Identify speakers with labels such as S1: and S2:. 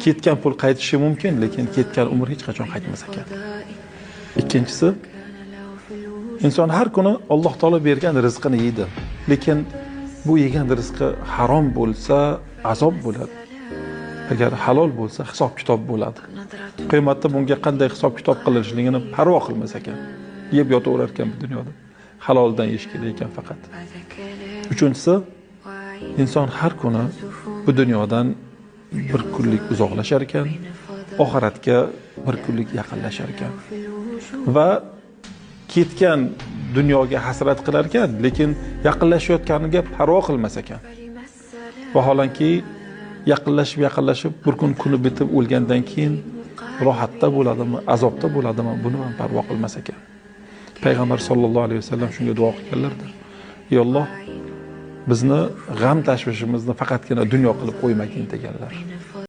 S1: ketgan pul qaytishi mumkin, lekin ketgan umr hech qachon qaytmas ekan. Ikkinchisi, inson har kuni Alloh taolo bergan rizqini yeydi, lekin bu yegan rizqi harom bo'lsa, azob bo'ladi. Agar halol bo'lsa, hisob-kitob bo'ladi. Qiyomatda bunga qanday hisob-kitob qilinishligini parvo qilmas ekan. Yeb yotaverar ekan bu dunyoda. Haloldan yeyish kerak ekan faqat. Uchinchisi, inson har kuni bu dunyodan bir kunlik uzoqlashar ekan, oxiratga bir kunlik yaqinlashar ekan. Va ketgan dunyoga hasrat qilar ekan, lekin yaqinlashayotganiga parvo qilmas ekan. Vaholanki yaqinlashib bir kuni bitib o'lgandan keyin rohatda bo'ladimi, azobda bo'ladimi, buni ham parvo qilmas ekan. Payg'ambar sollallohu alayhi vasallam shunga duo qilganlardir. Ey Alloh, bizni g'am tashvishimizni faqatgina dunyo qilib qo'ymagin deganlar.